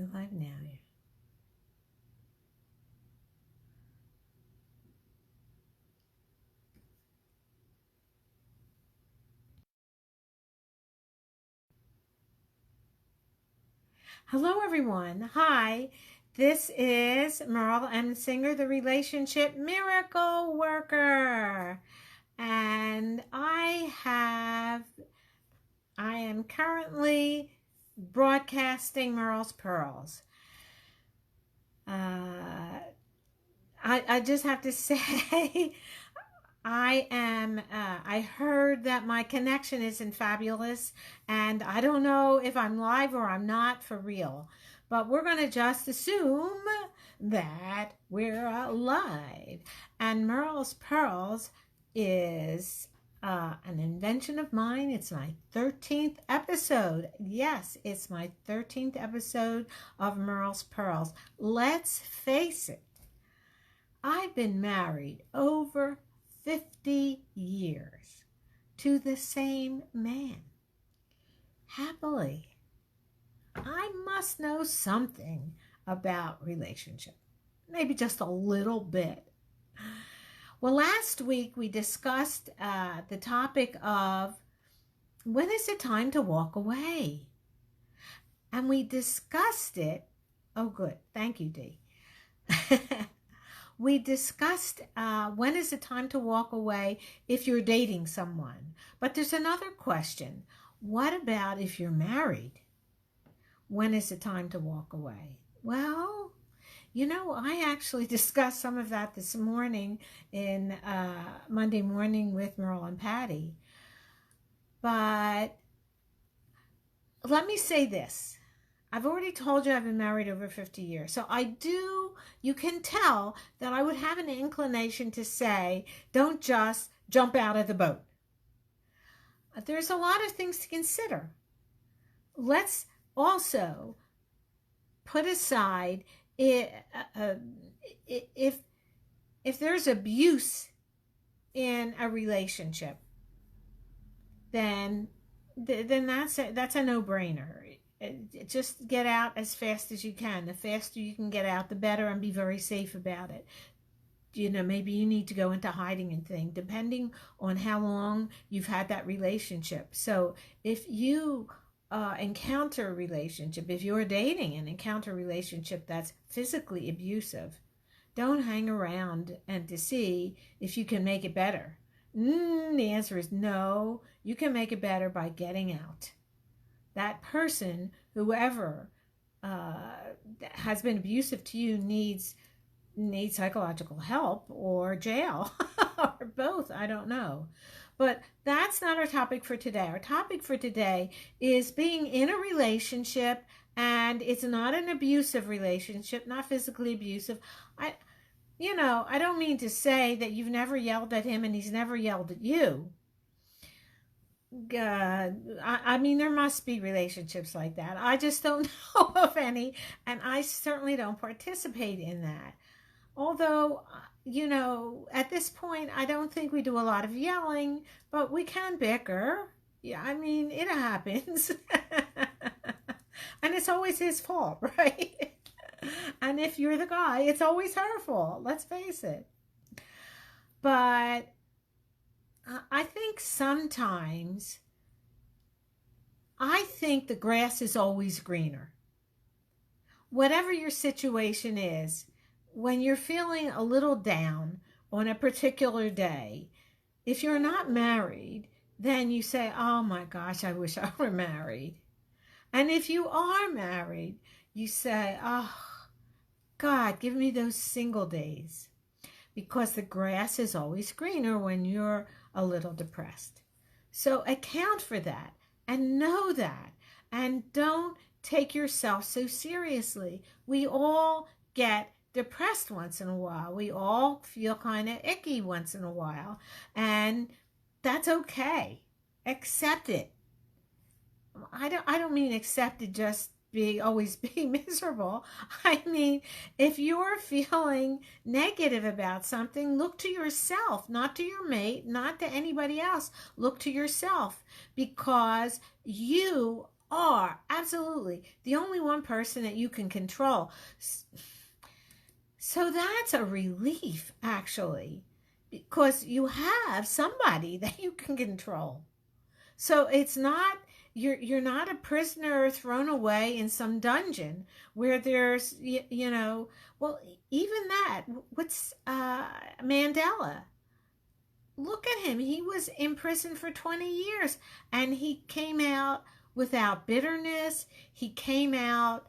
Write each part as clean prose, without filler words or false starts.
You're live now. Hello, everyone. Hi. This is Merle M. Singer, the Relationship Miracle Worker. And I am currently broadcasting Merle's Pearls. I just have to say, I heard that my connection isn't fabulous, and I don't know if I'm live or I'm not for real, but we're going to just assume that we're live. And Merle's Pearls is an invention of mine. It's my 13th episode. Yes, it's my 13th episode of Merle's Pearls. Let's face it, I've been married over 50 years to the same man. Happily. I must know something about relationship. Maybe just a little bit. Well, last week we discussed the topic of when is it time to walk away? And we discussed it. Oh, good. Thank you, Dee. We discussed when is it time to walk away if you're dating someone. But there's another question. What about if you're married? When is it time to walk away? Well, I actually discussed some of that this morning in Monday Morning with Merle and Patty. But let me say this. I've already told you I've been married over 50 years. So you can tell that I would have an inclination to say, don't just jump out of the boat. There's a lot of things to consider. Let's also put aside if there's abuse in a relationship, then that's a no-brainer. Just get out as fast as you can. The faster you can get out, the better, and be very safe about it. Maybe you need to go into hiding and things, depending on how long you've had that relationship. So if you encounter a relationship, if you're dating and encounter a relationship that's physically abusive, don't hang around and to see if you can make it better. The answer is no. You can make it better by getting out. That person, whoever has been abusive to you, needs psychological help or jail or both. I don't know. But that's not our topic for today. Our topic for today is being in a relationship, and it's not an abusive relationship, not physically abusive. I don't mean to say that you've never yelled at him and he's never yelled at you. I mean, there must be relationships like that. I just don't know of any, and I certainly don't participate in that. Although, at this point, I don't think we do a lot of yelling, but we can bicker. Yeah, I mean, it happens. And it's always his fault, right? And if you're the guy, it's always her fault. Let's face it. But I think sometimes, the grass is always greener. Whatever your situation is, when you're feeling a little down on a particular day, if you're not married, then you say, oh my gosh, I wish I were married. And if you are married, you say, oh, God, give me those single days. Because the grass is always greener when you're a little depressed. So account for that and know that. And don't take yourself so seriously. We all get depressed once in a while. We all feel kind of icky once in a while. And that's okay. Accept it. I don't mean accept it just always being miserable. I mean, if you're feeling negative about something, look to yourself, not to your mate, not to anybody else. Look to yourself, because you are absolutely the only one person that you can control. So that's a relief, actually, because you have somebody that you can control. So it's not, you're not a prisoner thrown away in some dungeon where there's well, even that, what's Mandela, look at him. He was in prison for 20 years and he came out without bitterness. He came out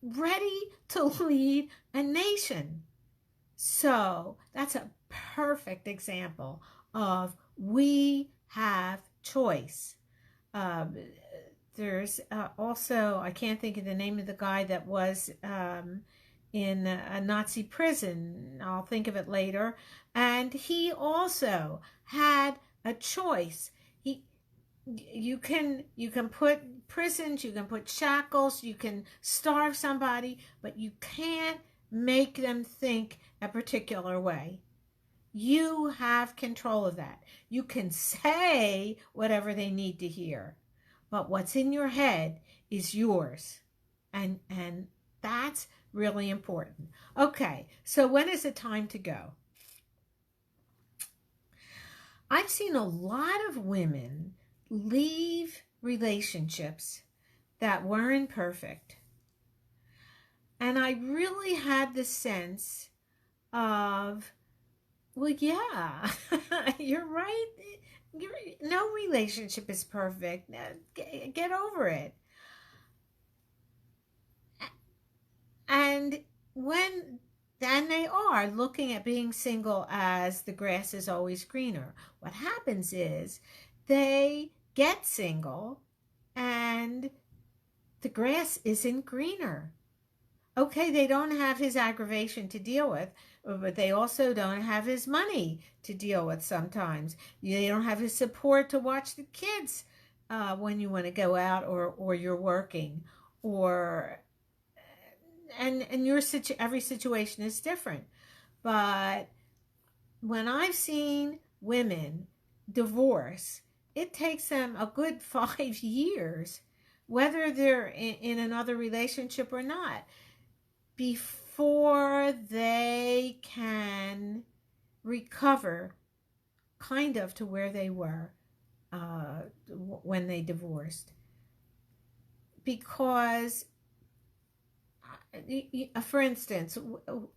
ready to lead a nation. So that's a perfect example of we have choice. Um, there's also, I can't think of the name of the guy that was in a Nazi prison. I'll think of it later. And he also had a choice. You can put prisons, you can put shackles, you can starve somebody, but you can't make them think a particular way. You have control of that. You can say whatever they need to hear, but what's in your head is yours. And that's really important. Okay, so when is it time to go? I've seen a lot of women leave relationships that weren't perfect. And I really had the sense of, well, yeah, you're right. No relationship is perfect. Get over it. And they are looking at being single as the grass is always greener. What happens is they get single and the grass isn't greener. Okay, they don't have his aggravation to deal with, but they also don't have his money to deal with sometimes. They don't have his support to watch the kids when you want to go out or you're working. Or and your every situation is different. But when I've seen women divorce, it takes them a good 5 years, whether they're in another relationship or not, before they can recover kind of to where they were when they divorced. Because, for instance,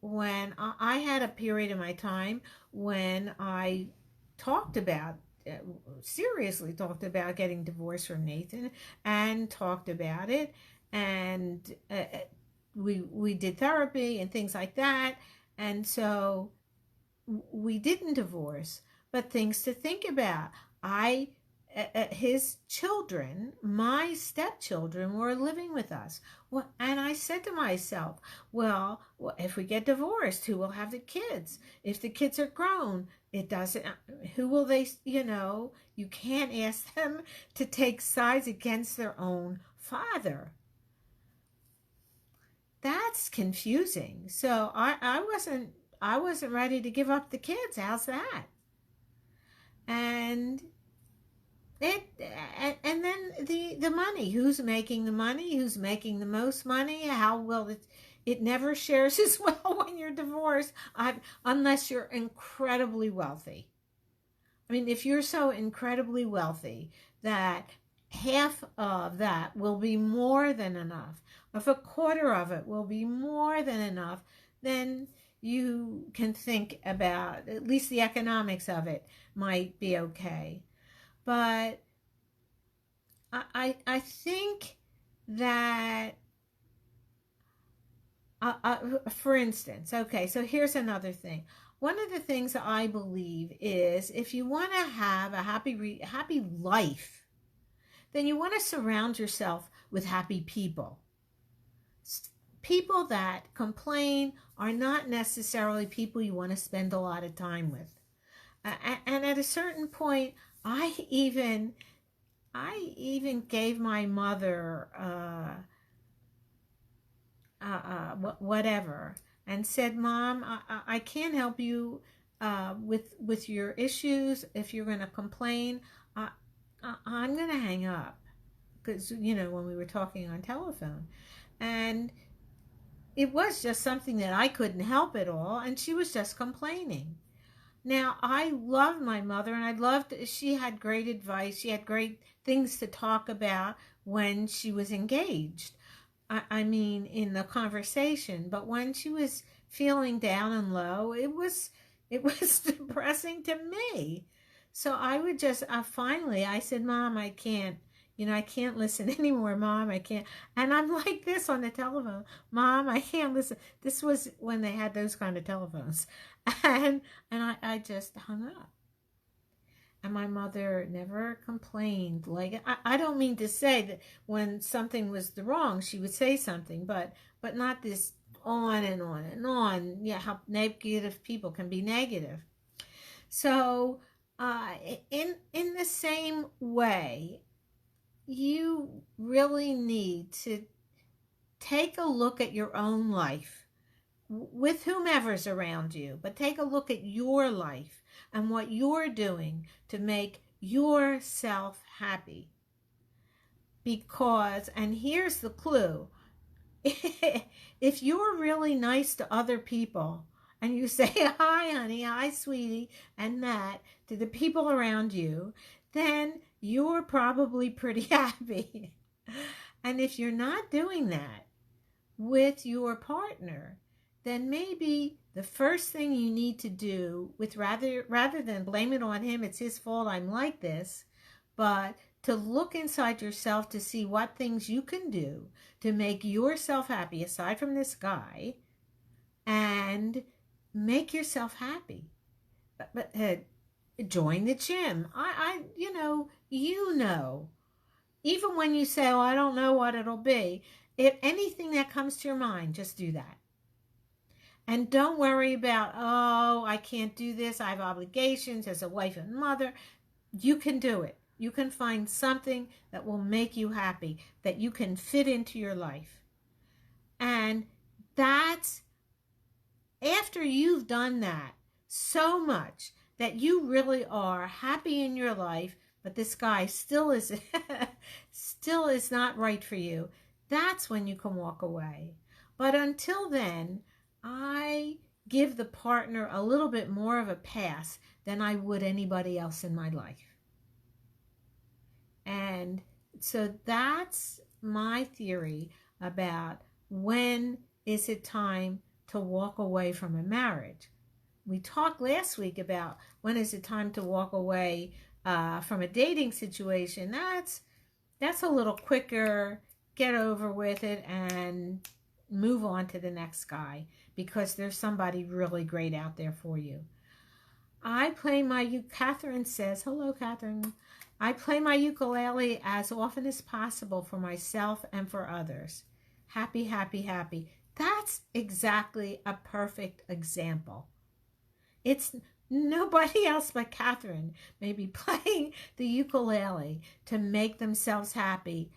when I had a period in my time when I talked about, seriously talked about getting divorced from Nathan, and talked about it, and we did therapy and things like that, and so we didn't divorce. But things to think about. His children, my stepchildren, were living with us. Well, and I said to myself, well, if we get divorced, who will have the kids? If the kids are grown, it doesn't, who will they, you can't ask them to take sides against their own father. That's confusing. So I wasn't ready to give up the kids. How's that? And and then the money, who's making the money, who's making the most money, how will it never shares as well when you're divorced, unless you're incredibly wealthy. I mean, if you're so incredibly wealthy that half of that will be more than enough, if a quarter of it will be more than enough, then you can think about, at least the economics of it might be okay. But I think that, for instance, okay, so here's another thing. One of the things that I believe is, if you want to have a happy life, then you want to surround yourself with happy people. People that complain are not necessarily people you want to spend a lot of time with. And at a certain point, I even gave my mother whatever, and said, Mom, I can't help you with your issues. If you're going to complain, I'm going to hang up, because, when we were talking on telephone. And it was just something that I couldn't help at all, and she was just complaining. Now, I loved my mother, and she had great advice. She had great things to talk about when she was engaged. I mean, in the conversation. But when she was feeling down and low, it was depressing to me. So I would just, finally, I said, Mom, I can't. I can't listen anymore, Mom. I can't. And I'm like this on the telephone. Mom, I can't listen. This was when they had those kind of telephones. And I just hung up. And my mother never complained. Like, I don't mean to say that when something was wrong, she would say something, but not this on and on and on. Yeah, how negative people can be negative. So, in the same way, you really need to take a look at your own life with whomever's around you, but take a look at your life and what you're doing to make yourself happy. Because, and here's the clue, if you're really nice to other people and you say, hi, honey, hi, sweetie, and that to the people around you, then you're probably pretty happy. And if you're not doing that with your partner, then maybe the first thing you need to do, with rather than blame it on him, it's his fault I'm like this, but to look inside yourself to see what things you can do to make yourself happy aside from this guy, and make yourself happy. But join the gym. Even when you say, oh, I don't know what it'll be, if anything that comes to your mind, just do that. And don't worry about, oh, I can't do this, I have obligations as a wife and mother. You can do it. You can find something that will make you happy, that you can fit into your life. And that's after you've done that so much that you really are happy in your life, but this guy still is not right for you. That's when you can walk away. But until then, I give the partner a little bit more of a pass than I would anybody else in my life. And so that's my theory about when is it time to walk away from a marriage. We talked last week about when is it time to walk away from a dating situation. That's a little quicker. Get over with it and move on to the next guy, because there's somebody really great out there for you. Catherine says, hello, Catherine. I play my ukulele as often as possible for myself and for others. Happy, happy, happy. That's exactly a perfect example. It's nobody else but Catherine may be playing the ukulele to make themselves happy,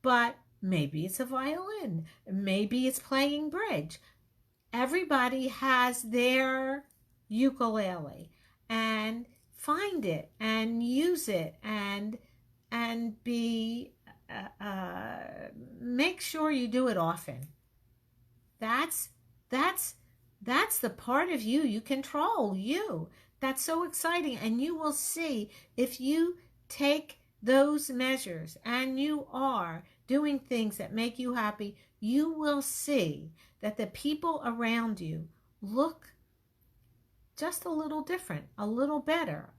but maybe it's a violin, maybe it's playing bridge. Everybody has their ukulele, and find it and use it and be make sure you do it often. That's the part of you control. That's so exciting. And you will see, if you take those measures and you are doing things that make you happy, you will see that the people around you look just a little different, a little better.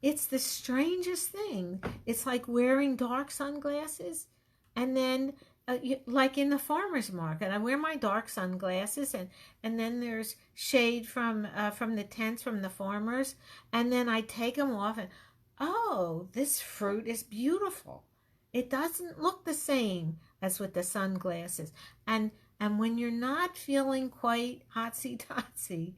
It's the strangest thing. It's like wearing dark sunglasses, and then like in the farmer's market, I wear my dark sunglasses, and then there's shade from the tents from the farmers, and then I take them off, and oh, this fruit is beautiful. It doesn't look the same as with the sunglasses. And when you're not feeling quite hotsy-totsy,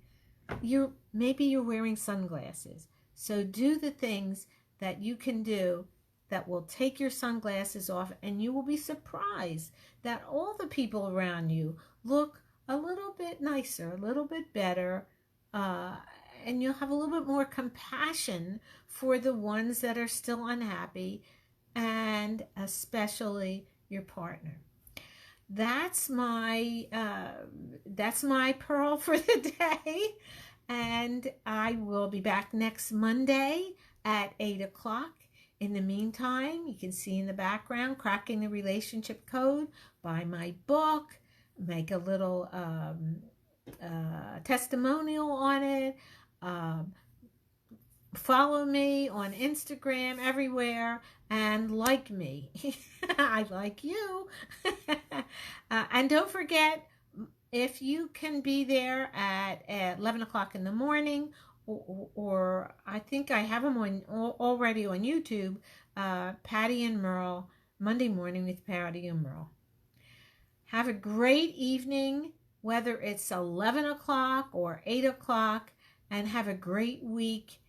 maybe you're wearing sunglasses. So do the things that you can do that will take your sunglasses off, and you will be surprised that all the people around you look a little bit nicer, a little bit better, and you'll have a little bit more compassion for the ones that are still unhappy, and especially your partner. That's my pearl for the day, and I will be back next Monday at 8 o'clock. In the meantime, you can see in the background Cracking the Relationship Code, buy my book, make a little testimonial on it, follow me on Instagram, everywhere, and like me. I like you. And don't forget, if you can be there at 11 o'clock in the morning, or I think I have them already on YouTube, Patty and Merle, Monday Morning with Patty and Merle. Have a great evening, whether it's 11 o'clock or 8 o'clock, and have a great week,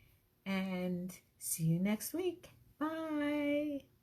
and see you next week. Bye.